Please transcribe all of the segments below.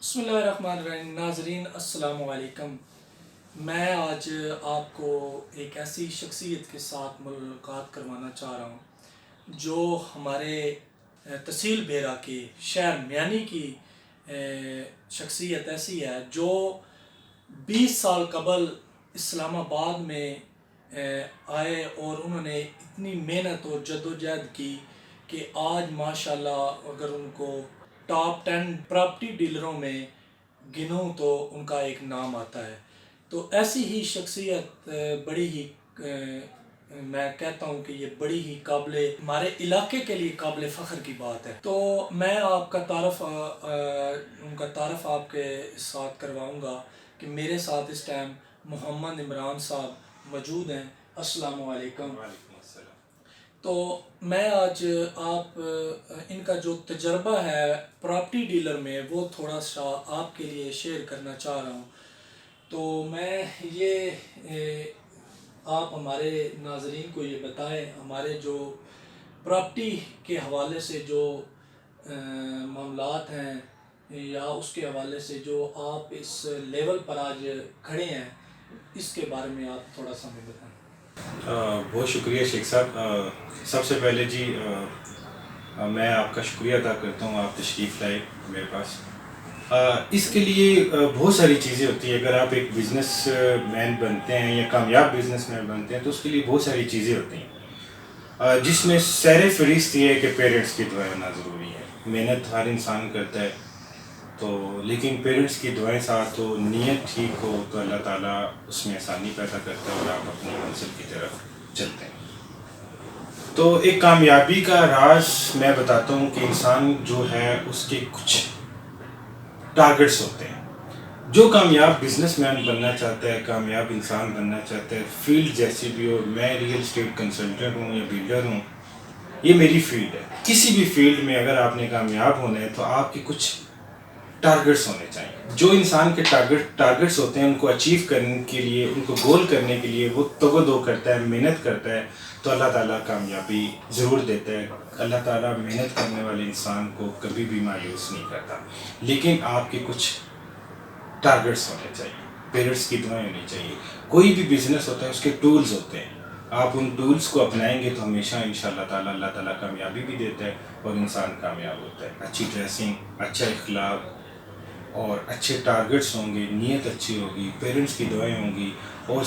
بسم اللہ الرحمن الرحیم. ناظرین السلام علیکم. میں آج آپ کو ایک ایسی شخصیت کے ساتھ ملاقات کروانا چاہ رہا ہوں جو ہمارے تحصیل بیرا کی شہر میانی کی شخصیت ایسی ہے جو 20 سال قبل اسلام آباد میں آئے اور انہوں نے اتنی محنت اور جدوجہد کی کہ آج ماشاءاللہ اگر ان کو ٹاپ 10 پراپرٹی ڈیلروں میں گنوں تو ان کا ایک نام آتا ہے. تو ایسی ہی شخصیت بڑی ہی میں کہتا ہوں کہ یہ بڑی ہی قابل ہمارے علاقے کے لیے قابل فخر کی بات ہے. تو میں آپ کا ان کا تعارف آپ کے ساتھ کرواؤں گا کہ میرے ساتھ اس ٹائم محمد عمران صاحب موجود ہیں. السلام علیکم. وعلیکم السلام. تو میں آج آپ ان کا جو تجربہ ہے پراپرٹی ڈیلر میں وہ تھوڑا سا آپ کے لیے شیئر کرنا چاہ رہا ہوں. تو میں یہ آپ ہمارے ناظرین کو یہ بتائیں ہمارے جو پراپرٹی کے حوالے سے جو معاملات ہیں یا اس کے حوالے سے جو آپ اس لیول پر آج کھڑے ہیں اس کے بارے میں آپ تھوڑا سا ہمیں بتائیں. بہت شکریہ شیخ صاحب. سب سے پہلے جی میں آپ کا شکریہ ادا کرتا ہوں آپ تشریف لائے میرے پاس. اس کے لیے بہت ساری چیزیں ہوتی ہیں. اگر آپ ایک بزنس مین بنتے ہیں یا کامیاب بزنس مین بنتے ہیں تو اس کے لیے بہت ساری چیزیں ہوتی ہیں جس میں سیر فہرست یہ ہے کہ پیرنٹس کی دعائیں ہونا ضروری ہے. محنت ہر انسان کرتا ہے تو لیکن پیرنٹس کی دعائیں ساتھ ہو, نیت ٹھیک ہو تو اللہ تعالیٰ اس میں آسانی پیدا کرتا ہے اور آپ اپنی منزل کی طرف چلتے ہیں. تو ایک کامیابی کا راز میں بتاتا ہوں کہ انسان جو ہے اس کے کچھ ٹارگٹس ہوتے ہیں. جو کامیاب بزنس مین بننا چاہتا ہے, کامیاب انسان بننا چاہتا ہے, فیلڈ جیسی بھی ہو, میں ریئل اسٹیٹ کنسلٹنٹ ہوں یا بلڈر ہوں, یہ میری فیلڈ ہے. کسی بھی فیلڈ میں اگر آپ نے کامیاب ہونا ہے تو آپ کے کچھ ٹارگٹس ہونے چاہیے. جو انسان کے ٹارگٹس ہوتے ہیں ان کو اچیو کرنے کے لیے, ان کو گول کرنے کے لیے وہ تگ و دو کرتا ہے, محنت کرتا ہے تو اللہ تعالیٰ کامیابی ضرور دیتا ہے. اللہ تعالیٰ محنت کرنے والے انسان کو کبھی بھی مایوس نہیں کرتا. لیکن آپ کے کچھ ٹارگٹس ہونے چاہیے, پیرنٹس کی دعائیں ہونی چاہیے. کوئی بھی بزنس ہوتا ہے اس کے ٹولز ہوتے ہیں. آپ ان ٹولز کو اپنائیں گے تو ہمیشہ انشاءاللہ تعالیٰ اللہ تعالیٰ کامیابی بھی دیتا ہے اور انسان کامیاب ہوتا ہے. اچھی ڈریسنگ, اچھا اخلاق اور اچھے ٹارگٹس ہوں گے, نیت اچھی ہوگی, پیرنٹس کی دعائیں ہوں گی اور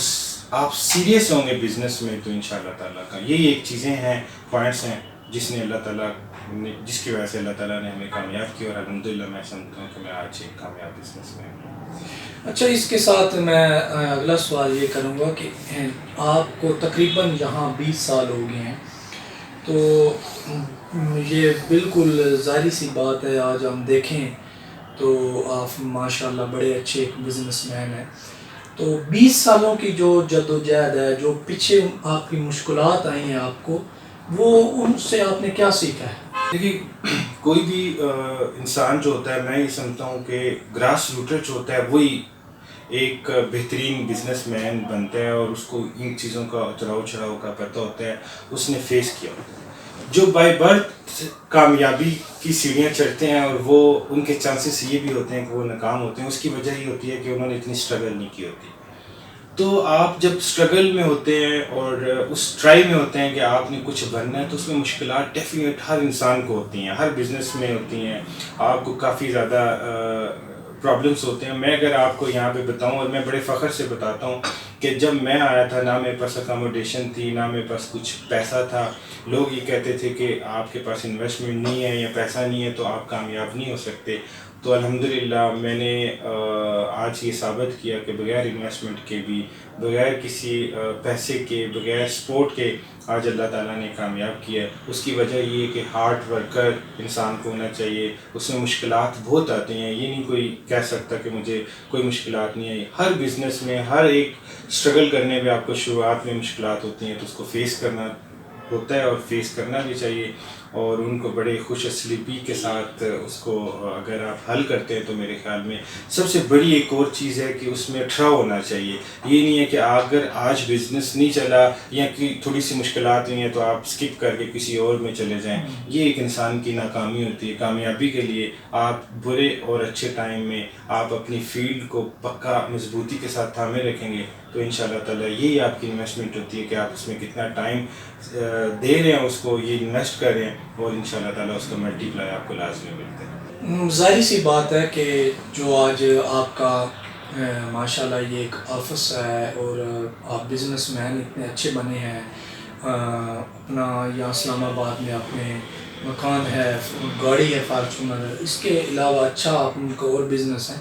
آپ سیریس ہوں گے بزنس میں تو انشاءاللہ تعالیٰ کا یہی ایک چیزیں ہیں, پوائنٹس ہیں جس نے اللہ تعالیٰ نے, جس کی وجہ سے اللہ تعالیٰ نے ہمیں کامیاب کیا اور الحمدللہ میں سمجھتا ہوں کہ میں آج ایک کامیاب بزنس مین ہوں. اچھا, اس کے ساتھ میں اگلا سوال یہ کروں گا کہ آپ کو تقریباً یہاں 20 سال ہو گئے ہیں تو یہ بالکل ظاہری سی بات ہے, آج ہم دیکھیں تو آپ ماشاءاللہ بڑے اچھے ایک بزنس مین ہیں. تو 20 سالوں کی جو جدوجہد ہے, جو پیچھے آپ کی مشکلات آئی ہیں آپ کو, وہ ان سے آپ نے کیا سیکھا ہے؟ دیکھیے, کوئی بھی انسان جو ہوتا ہے, میں یہ سمجھتا ہوں کہ گراس روٹر جو ہوتا ہے وہی ایک بہترین بزنس مین بنتا ہے اور اس کو ان چیزوں کا اتراؤ چڑھاؤ کا پتہ ہوتا ہے, اس نے فیس کیا ہوتا ہے. جو بائی برتھ کامیابی کی سیڑھیاں چڑھتے ہیں اور وہ ان کے چانسز یہ بھی ہوتے ہیں کہ وہ ناکام ہوتے ہیں, اس کی وجہ یہ ہوتی ہے کہ انہوں نے اتنی اسٹرگل نہیں کی ہوتی. تو آپ جب اسٹرگل میں ہوتے ہیں اور اس ٹرائی میں ہوتے ہیں کہ آپ نے کچھ بننا ہے تو اس میں مشکلات ڈیفینیٹ ہر انسان کو ہوتی ہیں, ہر بزنس میں ہوتی ہیں. آپ کو کافی زیادہ پرابلمس ہوتے ہیں. میں اگر آپ کو یہاں پہ بتاؤں, اور میں بڑے فخر سے بتاتا ہوں کہ جب میں آیا تھا نہ میرے پاس اکاموڈیشن تھی, نہ میرے پاس کچھ پیسہ تھا. لوگ یہ کہتے تھے کہ آپ کے پاس انویسٹمنٹ نہیں ہے یا پیسہ نہیں ہے تو آپ کامیاب نہیں ہو سکتے. تو الحمدللہ میں نے آج یہ ثابت کیا کہ بغیر انویسٹمنٹ کے بھی, بغیر کسی پیسے کے, بغیر سپورٹ کے آج اللہ تعالیٰ نے کامیاب کیا ہے. اس کی وجہ یہ ہے کہ ہارڈ ورکر انسان کو ہونا چاہیے. اس میں مشکلات بہت آتے ہیں, یہ نہیں کوئی کہہ سکتا کہ مجھے کوئی مشکلات نہیں آئی. ہر بزنس میں, ہر ایک اسٹرگل کرنے میں آپ کو شروعات میں مشکلات ہوتی ہیں تو اس کو فیس کرنا ہوتا ہے اور فیس کرنا بھی چاہیے، اور ان کو بڑے خوش اسلیپی کے ساتھ اس کو اگر آپ حل کرتے ہیں تو میرے خیال میں سب سے بڑی ایک اور چیز ہے کہ اس میں ٹھہراؤ ہونا چاہیے. یہ نہیں ہے کہ اگر آج بزنس نہیں چلا یا کہ تھوڑی سی مشکلات ہوئی ہیں تو آپ اسکپ کر کے کسی اور میں چلے جائیں. یہ ایک انسان کی ناکامی ہوتی ہے. کامیابی کے لیے آپ برے اور اچھے ٹائم میں آپ اپنی فیلڈ کو پکا مضبوطی کے ساتھ تھامے رکھیں گے تو ان شاء اللہ تعالیٰ یہی آپ کی انویسٹمنٹ ہوتی ہے کہ آپ اس میں کتنا ٹائم دے رہے ہیں، اس کو یہ انویسٹ کر رہے ہیں، اور ان شاء اللہ تعالیٰ اس کا ملٹی پلائی آپ کو لازمی ملتا ہے. ظاہری سی بات ہے کہ جو آج آپ کا ماشاءاللہ یہ ایک آفس ہے اور آپ بزنس مین اتنے اچھے بنے ہیں، اپنا یہاں اسلام آباد میں اپنے مکان ہے، گاڑی ہے فارچونر، اس کے علاوہ اچھا آپ ان کا اور بزنس ہے،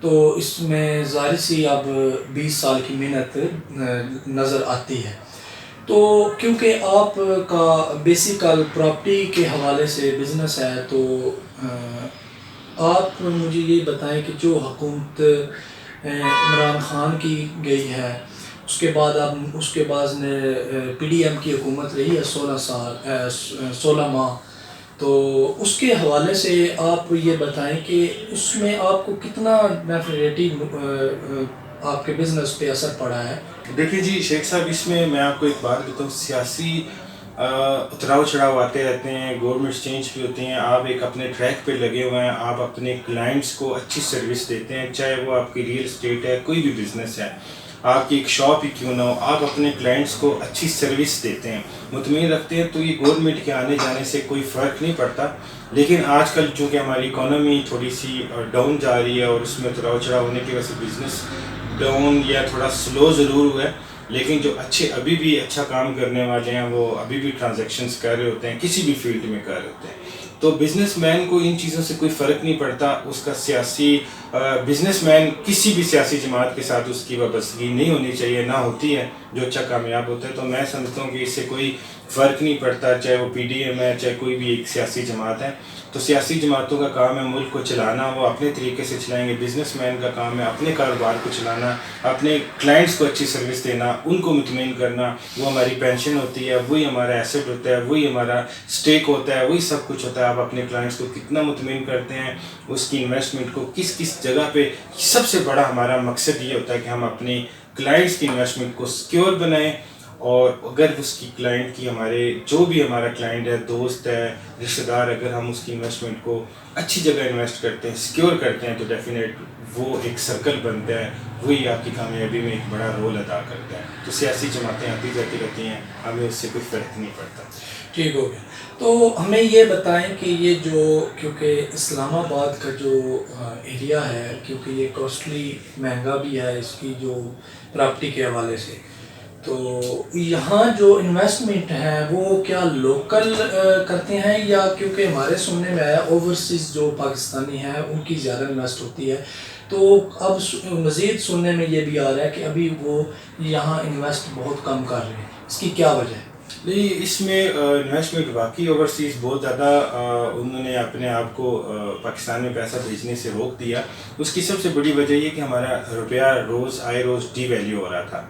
تو اس میں ظاہر سی اب 20 سال کی محنت نظر آتی ہے. تو کیونکہ آپ کا بیسیکل پراپرٹی کے حوالے سے بزنس ہے، تو آپ مجھے یہ بتائیں کہ جو حکومت عمران خان کی گئی ہے، اس کے بعد اب اس کے بعد نے پی ڈی ایم کی حکومت رہی ہے 16 ماہ، تو اس کے حوالے سے آپ یہ بتائیں کہ اس میں آپ کو کتنا ڈیفینیٹلی آپ کے بزنس پہ اثر پڑا ہے. دیکھیے جی شیخ صاحب، اس میں میں آپ کو ایک بات بتاؤں، سیاسی اتراؤ چڑھاؤ آتے رہتے ہیں، گورنمنٹ چینج بھی ہوتی ہیں، آپ ایک اپنے ٹریک پہ لگے ہوئے ہیں، آپ اپنے کلائنٹس کو اچھی سروس دیتے ہیں، چاہے وہ آپ کی ریئل اسٹیٹ ہے، کوئی بھی بزنس ہے، آپ کی ایک شاپ ہی کیوں نہ ہو، آپ اپنے کلائنٹس کو اچھی سروس دیتے ہیں، مطمئن رکھتے ہیں، تو یہ گورنمنٹ کے آنے جانے سے کوئی فرق نہیں پڑتا. لیکن آج کل چونکہ ہماری اکانومی تھوڑی سی ڈاؤن جا رہی ہے اور اس میں اتراؤ چڑھاؤ ہونے کی وجہ سے بزنس ڈاؤن یا تھوڑا سلو ضرور ہوا ہے، لیکن جو اچھے ابھی بھی اچھا کام کرنے والے ہیں وہ ابھی بھی ٹرانزیکشنز کر رہے ہوتے ہیں، کسی بھی فیلڈ میں کر رہے ہوتے ہیں. تو بزنس مین کو ان چیزوں سے کوئی فرق نہیں پڑتا. اس کا سیاسی بزنس مین کسی بھی سیاسی جماعت کے ساتھ اس کی وابستگی نہیں ہونی چاہیے، نہ ہوتی ہے جو اچھا کامیاب ہوتا ہے. تو میں سمجھتا ہوں کہ اس سے کوئی فرق نہیں پڑتا، چاہے وہ پی ڈی ایم ہے، چاہے کوئی بھی ایک سیاسی جماعت ہے. تو سیاسی جماعتوں کا کام ہے ملک کو چلانا، وہ اپنے طریقے سے چلائیں گے. بزنس مین کا کام ہے اپنے کاروبار کو چلانا، اپنے کلائنٹس کو اچھی سروس دینا، ان کو مطمئن کرنا. وہ ہماری پینشن ہوتی ہے، وہی ہمارا ایسٹ ہوتا ہے، وہی ہمارا اسٹیک ہوتا ہے، وہی سب کچھ ہوتا ہے. آپ اپنے کلائنٹس کو کتنا مطمئن کرتے ہیں، اس کی انویسٹمنٹ کو کس کس جگہ پہ. سب سے بڑا ہمارا مقصد یہ ہوتا ہے کہ ہم اپنے کلائنٹس کی انویسٹمنٹ کو سیکیور بنائیں، اور اگر اس کی کلائنٹ کی ہمارے جو بھی ہمارا کلائنٹ ہے، دوست ہے، رشتہ دار، اگر ہم اس کی انویسٹمنٹ کو اچھی جگہ انویسٹ کرتے ہیں، سیکیور کرتے ہیں، تو ڈیفینیٹ وہ ایک سرکل بنتا ہے، وہی آپ کی کامیابی میں ایک بڑا رول ادا کرتا ہے. تو سیاسی جماعتیں آتی جاتی رہتی ہیں، ہمیں اس سے کوئی فرق نہیں پڑتا. ٹھیک ہو گیا. تو ہمیں یہ بتائیں کہ یہ جو کیونکہ اسلام آباد کا جو ایریا ہے، کیونکہ یہ کوسٹلی مہنگا بھی ہے اس کی جو پراپرٹی کے حوالے سے، تو یہاں جو انویسٹمنٹ ہے وہ کیا لوکل کرتے ہیں، یا کیونکہ ہمارے سننے میں آیا اوورسیز جو پاکستانی ہیں ان کی زیادہ انویسٹ ہوتی ہے، تو اب مزید سننے میں یہ بھی آ رہا ہے کہ ابھی وہ یہاں انویسٹ بہت کم کر رہے ہیں. اس کی کیا وجہ ہے؟ نہیں، اس میں انویسٹمنٹ واقعی اوورسیز بہت زیادہ انہوں نے اپنے آپ کو پاکستان میں پیسہ بھیجنے سے روک دیا. اس کی سب سے بڑی وجہ یہ کہ ہمارا روپیہ روز ڈی ویلیو ہو رہا تھا.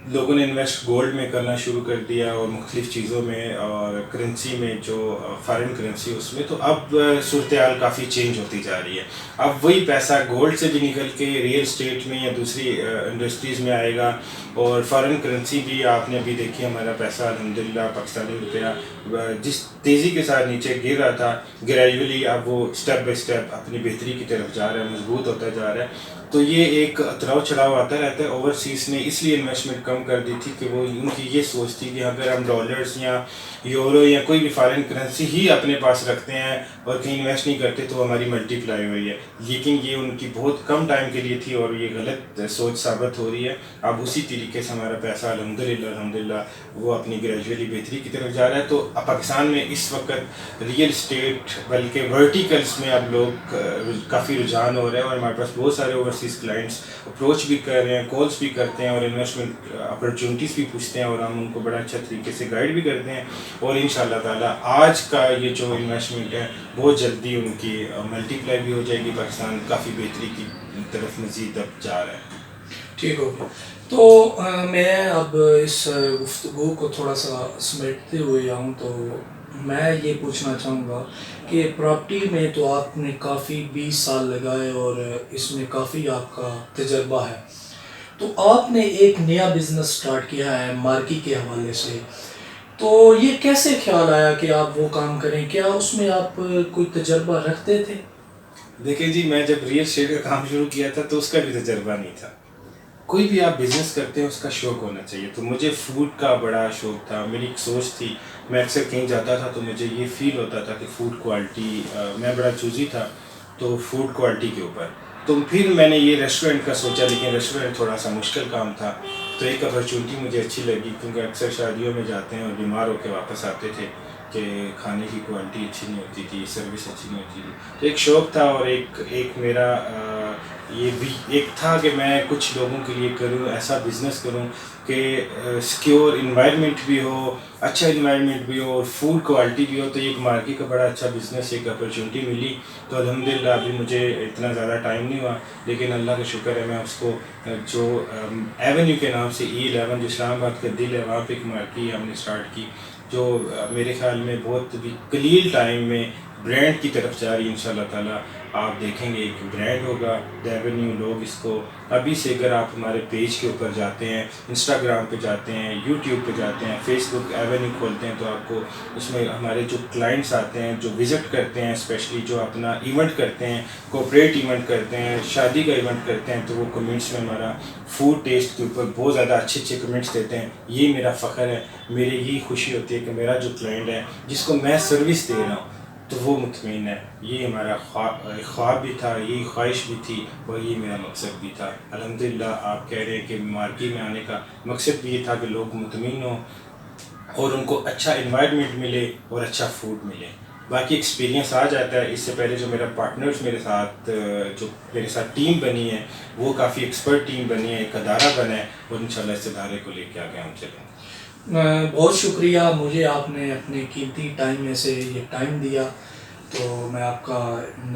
لوگوں نے انویسٹ گولڈ میں کرنا شروع کر دیا اور مختلف چیزوں میں، اور کرنسی میں جو فارن کرنسی اس میں. تو اب صورتحال کافی چینج ہوتی جا رہی ہے. اب وہی پیسہ گولڈ سے بھی نکل کے ریئل اسٹیٹ میں یا دوسری انڈسٹریز میں آئے گا، اور فارن کرنسی بھی آپ نے ابھی دیکھی. ہمارا پیسہ الحمدللہ پاکستانی روپیہ جس تیزی کے ساتھ نیچے گر رہا تھا، گریجولی اب وہ اسٹیپ بائی اسٹیپ اپنی بہتری کی طرف جا رہا ہے، مضبوط ہوتا جا رہا ہے. تو یہ ایک اتراؤ چڑھاؤ آتا رہتا ہے. اوورسیز نے اس لیے انویسٹمنٹ کم کر دی تھی کہ وہ ان کی یہ سوچ تھی کہ اگر ہم ڈالرز یا یورو یا کوئی بھی فارن کرنسی ہی اپنے پاس رکھتے ہیں اور کہیں انویسٹ نہیں کرتے تو ہماری ملٹی پلائی ہوئی ہے. لیکن یہ ان کی بہت کم ٹائم کے لیے تھی اور یہ غلط سوچ ثابت ہو رہی ہے. اب اسی طریقے سے ہمارا پیسہ الحمدللہ وہ اپنی گریجولی بہتری کی طرف جا رہا ہے. تو پاکستان میں اس وقت ریئل اسٹیٹ بلکہ ورٹیکلس میں اب لوگ کافی رجحان ہو رہے ہیں، اور ہمارے پاس بہت سارے اوورسیز کلائنٹس اپروچ بھی کر رہے ہیں، کالس بھی کرتے ہیں، اور انویسٹمنٹ اپرچونیٹیز بھی پوچھتے ہیں، اور ہم ان کو بڑا اچھا طریقے سے گائیڈ بھی کرتے ہیں. اور ان شاء اللہ تعالیٰ آج کا یہ جو انویسٹمنٹ ہے بہت جلدی ان کی ملٹی پلائی بھی ہو جائے گی. پاکستان کافی بہتری کی طرف مزید اب جا رہا ہے. ٹھیک ہو گیا. تو میں اب اس گفتگو کو تھوڑا سا سمیٹتے ہوئے آؤں تو میں یہ پوچھنا چاہوں گا کہ پراپرٹی میں تو آپ نے کافی 20 سال لگائے اور اس میں کافی آپ کا تجربہ ہے، تو آپ نے ایک نیا بزنس سٹارٹ کیا ہے مارکی کے حوالے سے، تو یہ کیسے خیال آیا کہ آپ وہ کام کریں؟ کیا اس میں آپ کوئی تجربہ رکھتے تھے؟ دیکھیں جی، میں جب ریئل اسٹیٹ کا کام شروع کیا تھا تو اس کا بھی تجربہ نہیں تھا. کوئی بھی آپ بزنس کرتے ہیں اس کا شوق ہونا چاہیے. تو مجھے فوڈ کا بڑا شوق تھا. میری ایک سوچ تھی، میں اکثر کہیں جاتا تھا تو مجھے یہ فیل ہوتا تھا کہ فوڈ کوالٹی، میں بڑا چوزی تھا تو فوڈ کوالٹی کے اوپر. تو پھر میں نے یہ ریسٹورنٹ کا سوچا، لیکن ریسٹورنٹ تھوڑا سا مشکل کام تھا. تو ایک اپرچونٹی مجھے اچھی لگی، کیونکہ اکثر شادیوں میں جاتے ہیں اور بیمار ہو کے واپس آتے تھے کہ کھانے کی کوالٹی اچھی نہیں ہوتی تھی، سروس اچھی نہیں ہوتی تھی. تو ایک شوق تھا اور ایک میرا یہ بھی ایک تھا کہ میں کچھ لوگوں کے لیے کروں، ایسا بزنس کروں کہ سیکیور انوائرمنٹ بھی ہو، اچھا انوائرمنٹ بھی ہو اور فوڈ کوالٹی بھی ہو. تو ایک مارکیٹ کا بڑا اچھا بزنس، ایک اپرچونٹی ملی. تو الحمدللہ ابھی مجھے اتنا زیادہ ٹائم نہیں ہوا، لیکن اللہ کا شکر ہے، میں اس کو جو ایونیو کے نام سے E11 جو اسلام آباد کا دل ہے، وہاں پہ ایک مارکی ہم نے اسٹارٹ کی، جو میرے خیال میں بہت بھی قلیل ٹائم میں برانڈ کی طرف جا رہی ہے. انشاءاللہ تعالیٰ آپ دیکھیں گے ایک برانڈ ہوگا دا ایونیو. لوگ اس کو ابھی سے، اگر آپ ہمارے پیج کے اوپر جاتے ہیں، انسٹاگرام پہ جاتے ہیں، یوٹیوب پہ جاتے ہیں، فیس بک ایونیو کھولتے ہیں، تو آپ کو اس میں ہمارے جو کلائنٹس آتے ہیں، جو وزٹ کرتے ہیں، اسپیشلی جو اپنا ایونٹ کرتے ہیں، کوپریٹ ایونٹ کرتے ہیں، شادی کا ایونٹ کرتے ہیں، تو وہ کمنٹس میں ہمارا فوڈ ٹیسٹ کے اوپر بہت زیادہ اچھے اچھے کمنٹس دیتے ہیں. یہ میرا فخر ہے، میری یہ خوشی ہوتی ہے کہ میرا جو کلائنٹ ہے جس کو میں سروس دے رہا ہوں تو وہ مطمئن ہے. یہ ہمارا خواب بھی تھا، یہی خواہش بھی تھی اور یہ میرا مقصد بھی تھا. الحمدللہ آپ کہہ رہے ہیں کہ مارکی میں آنے کا مقصد بھی یہ تھا کہ لوگ مطمئن ہوں اور ان کو اچھا انوائرمنٹ ملے اور اچھا فوڈ ملے. باقی ایکسپیرینس آ جاتا ہے. اس سے پہلے جو میرا پارٹنرز جو میرے ساتھ ٹیم بنی ہے، وہ کافی ایکسپرٹ ٹیم بنی ہے، ایک ادارہ بنا ہے، اور انشاءاللہ اس ادارے کو لے کے آگے ہم چلیں. بہت شکریہ، مجھے آپ نے اپنے قیمتی ٹائم میں سے یہ ٹائم دیا، تو میں آپ کا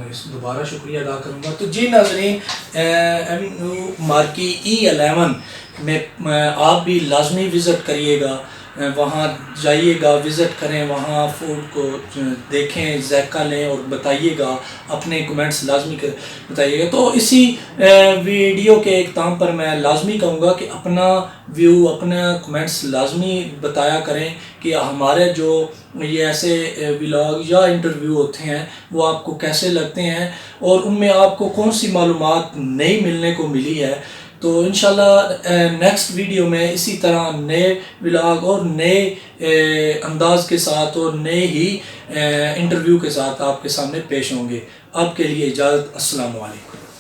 دوبارہ شکریہ ادا کروں گا. تو جی ناظرین، ایونیو مارکی E11 میں آپ بھی لازمی وزٹ کریے گا، وہاں جائیے گا، وزٹ کریں، وہاں فوڈ کو دیکھیں، ذائقہ لیں اور بتائیے گا، اپنے کمنٹس لازمی بتائیے گا. تو اسی ویڈیو کے اختتام پر میں لازمی کہوں گا کہ اپنا ویو، اپنا کمنٹس لازمی بتایا کریں کہ ہمارے جو یہ ایسے ولاگ یا انٹرویو ہوتے ہیں وہ آپ کو کیسے لگتے ہیں اور ان میں آپ کو کون سی معلومات نئی ملنے کو ملی ہے. تو انشاءاللہ نیکسٹ ویڈیو میں اسی طرح نئے ولاگ اور نئے انداز کے ساتھ اور نئے ہی انٹرویو کے ساتھ آپ کے سامنے پیش ہوں گے. آپ کے لیے اجازت. السلام علیکم.